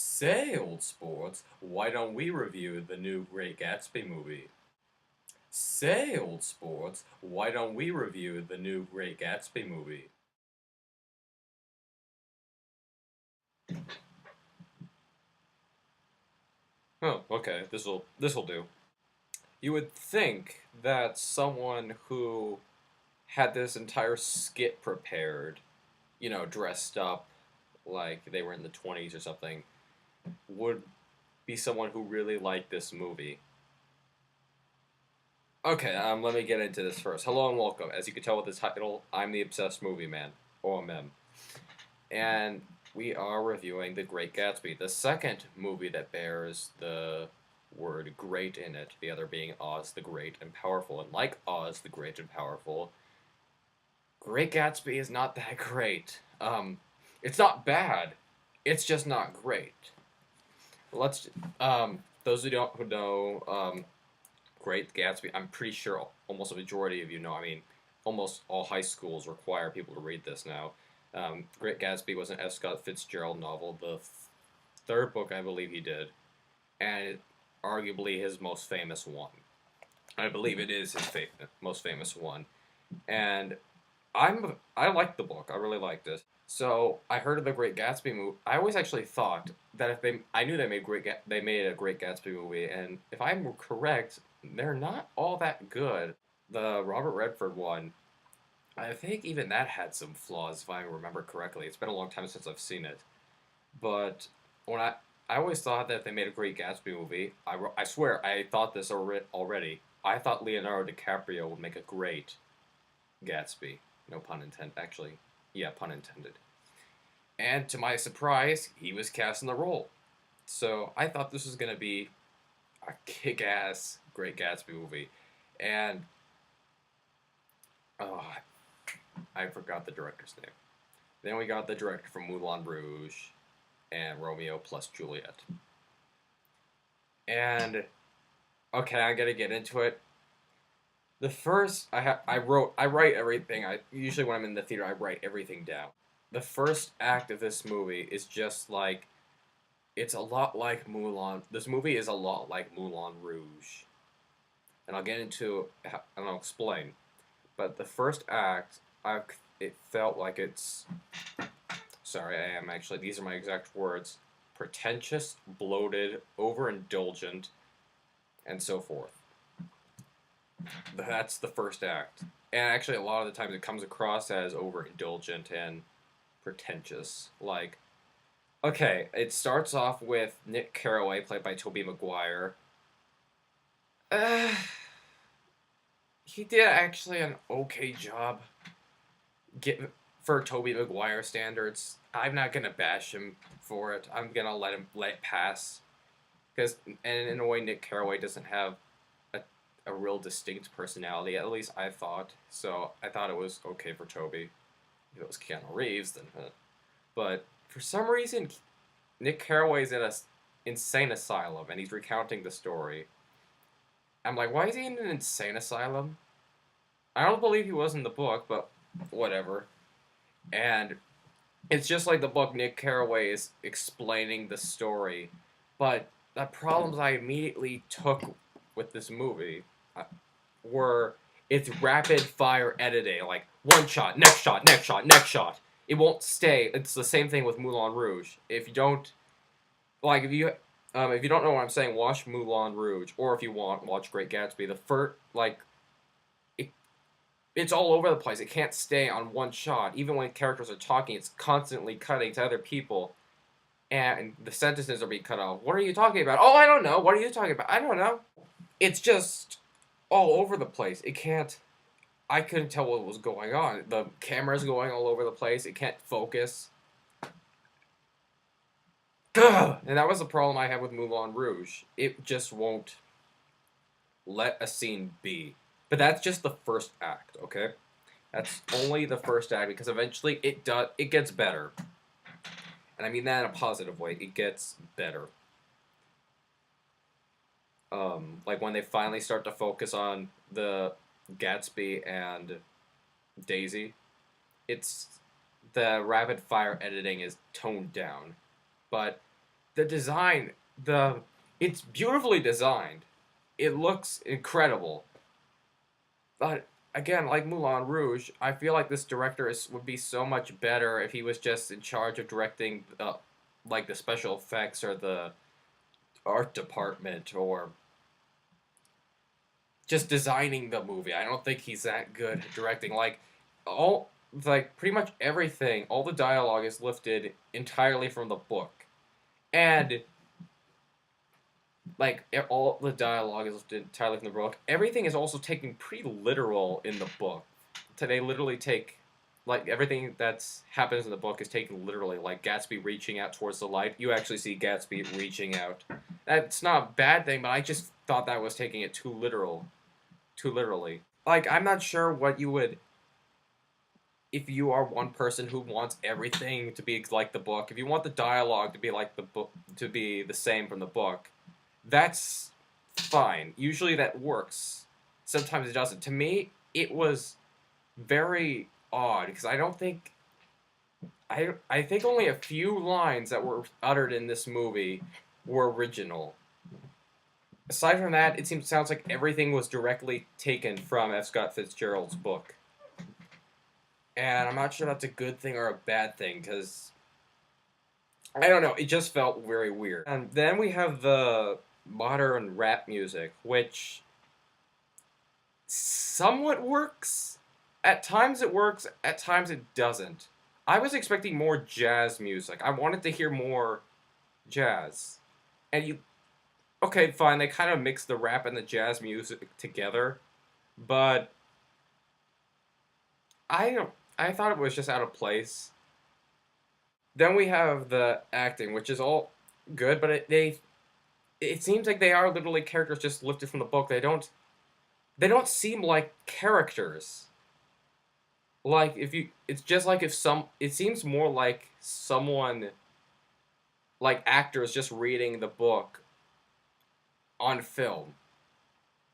Say, old sports, why don't we review the new Great Gatsby movie? Say, old sports, why don't we review the new Great Gatsby movie? Oh, okay, this'll do. You would think that someone who had this entire skit prepared, dressed up like they were in the 20s or something, would be someone who really liked this movie. Okay, let me get into this first. Hello and welcome. As you can tell with this title, I'm the Obsessed Movie Man, O.M.M. And we are reviewing The Great Gatsby, the second movie that bears the word great in it, the other being Oz the Great and Powerful. And like Oz the Great and Powerful, Great Gatsby is not that great. It's not bad. It's just not great. Let's those who know Great Gatsby, I'm pretty sure almost a majority of you know. I mean, almost all high schools require people to read this now. Great Gatsby was an F. Scott Fitzgerald novel, the third book I believe he did, and arguably his most famous one. I believe it is his most famous one, and I liked the book. I really liked it. So I heard of the Great Gatsby movie. I always actually thought that I knew they made a Great Gatsby movie, and if I'm correct, they're not all that good. The Robert Redford one, I think even that had some flaws, if I remember correctly. It's been a long time since I've seen it, but when I always thought that if they made a Great Gatsby movie, I swear I thought this already. I thought Leonardo DiCaprio would make a great Gatsby. No pun intended. Actually, yeah, pun intended. And to my surprise, he was cast in the role. So I thought this was going to be a kick-ass Great Gatsby movie. And, oh, I forgot the director's name. Then we got the director from Moulin Rouge and Romeo plus Juliet. And, okay, I gotta get into it. The first, I write everything. I usually when I'm in the theater, I write everything down. The first act of this movie is just like, it's a lot like Moulin. This movie is a lot like Moulin Rouge, and I'll get into and I'll explain. But the first act, it felt like it's. Sorry, I am actually. These are my exact words: pretentious, bloated, overindulgent, and so forth. That's the first act, and actually, a lot of the times it comes across as overindulgent and pretentious. Like, okay, it starts off with Nick Carraway, played by Tobey Maguire. Uh, he did actually an okay job for Tobey Maguire standards. I'm not gonna bash him for it. I'm gonna let it pass because, and in a way, Nick Carraway doesn't have a real distinct personality. At least I thought. So I thought it was okay for Tobey. If it was Keanu Reeves, then. But for some reason, Nick Carraway's in a insane asylum, and he's recounting the story. I'm like, why is he in an insane asylum? I don't believe he was in the book, but whatever. And it's just like the book. Nick Carraway is explaining the story, but the problems I immediately took with this movie were it's rapid fire editing, like one shot, next shot, next shot, next shot. It won't stay. It's the same thing with Moulin Rouge. If you don't like, if you don't know what I'm saying, watch Moulin Rouge, or if you want, watch Great Gatsby. The first, like, it's all over the place. It can't stay on one shot. Even when characters are talking, it's constantly cutting to other people, and the sentences are being cut off. What are you talking about? Oh, I don't know. What are you talking about? I don't know. It's just all over the place. It can't. I couldn't tell what was going on. The camera's going all over the place. It can't focus. And that was the problem I had with Moulin Rouge. It just won't let a scene be. But that's just the first act, okay? That's only the first act because eventually it gets better. And I mean that in a positive way. It gets better. Like when they finally start to focus on the Gatsby and Daisy, it's the rapid fire editing is toned down. But the design, the it's beautifully designed. It looks incredible. But again, like Moulin Rouge, I feel like this director would be so much better if he was just in charge of directing like the special effects or the art department or just designing the movie. I don't think he's that good at directing. All like pretty much everything, all the dialogue is lifted entirely from the book. And all the dialogue is lifted entirely from the book. Everything is also taken pretty literal in the book. So they literally take like everything that's happens in the book is taken literally. Like Gatsby reaching out towards the light, you actually see Gatsby reaching out. That's not a bad thing, but I just thought that was taking it too literally. Like I'm not sure what you would if you are one person who wants everything to be like the book. If you want the dialogue to be like the book to be the same from the book, that's fine. Usually that works. Sometimes it doesn't. To me, it was very odd because I think only a few lines that were uttered in this movie were original. Aside from that, sounds like everything was directly taken from F. Scott Fitzgerald's book. And I'm not sure that's a good thing or a bad thing because I don't know. It just felt very weird. And then we have the modern rap music, which somewhat works. At times it works, at times it doesn't. I was expecting more jazz music. I wanted to hear more jazz. And okay, fine, they kind of mix the rap and the jazz music together, but I thought it was just out of place. Then we have the acting, which is all good, but it seems like they are literally characters just lifted from the book. They don't seem like characters. Like if you it's just like if some it seems more like someone like actors just reading the book on film.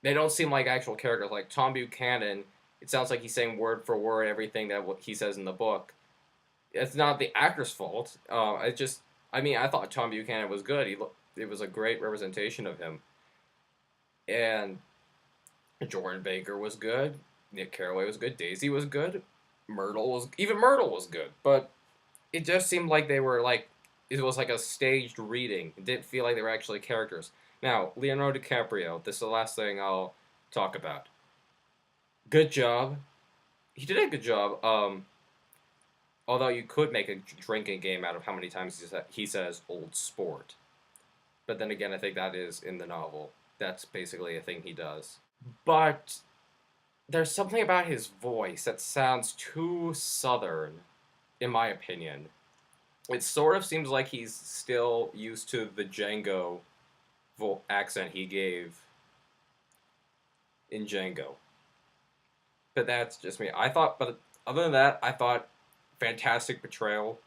They don't seem like actual characters. Like Tom Buchanan, it sounds like he's saying word for word everything that what he says in the book. It's not the actor's fault. I mean, I thought Tom Buchanan was good. It was a great representation of him, and Jordan Baker was good. Nick Carraway was good. Daisy was good. Myrtle was good. But it just seemed like they were like it was like a staged reading. It didn't feel like they were actually characters. Now, Leonardo DiCaprio. This is the last thing I'll talk about. Good job. He did a good job. Although you could make a drinking game out of how many times he says "old sport," but then again, I think that is in the novel. That's basically a thing he does. But there's something about his voice that sounds too southern, in my opinion. It sort of seems like he's still used to the Django accent he gave in Django. But that's just me. But other than that, I thought fantastic portrayal.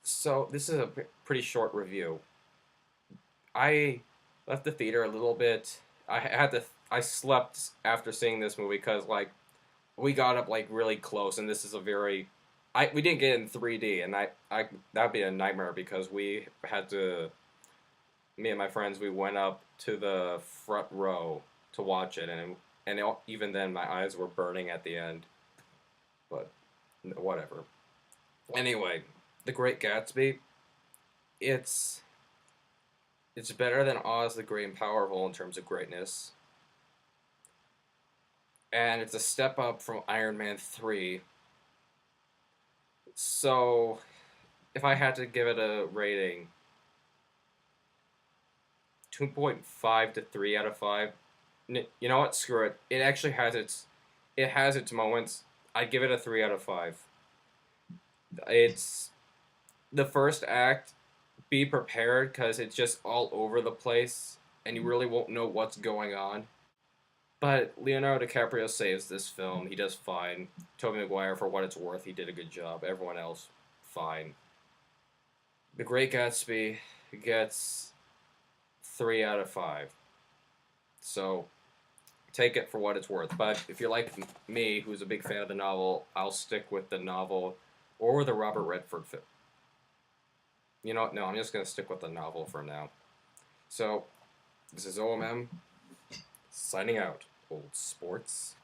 So this is a pretty short review. I left the theater a little bit. I slept after seeing this movie because like we got up like really close, and this is a very we didn't get it in 3D, and I that'd be a nightmare because we had to me and my friends we went up to the front row to watch it, even then my eyes were burning at the end, but whatever. Anyway, The Great Gatsby, it's it's better than Oz the Great and Powerful in terms of greatness, and it's a step up from Iron Man 3. So, if I had to give it a rating, 2.5 to 3 out of 5. You know what? Screw it. It has its moments. I'd give it a 3 out of 5. It's the first act. Be prepared because it's just all over the place and you really won't know what's going on. But Leonardo DiCaprio saves this film. He does fine. Tobey Maguire, for what it's worth, he did a good job. Everyone else, fine. The Great Gatsby gets 3 out of 5. So take it for what it's worth. But if you're like me, who's a big fan of the novel, I'll stick with the novel or the Robert Redford film. You know what? No, I'm just gonna stick with the novel for now. So, this is O.M.M. signing out. Old sports.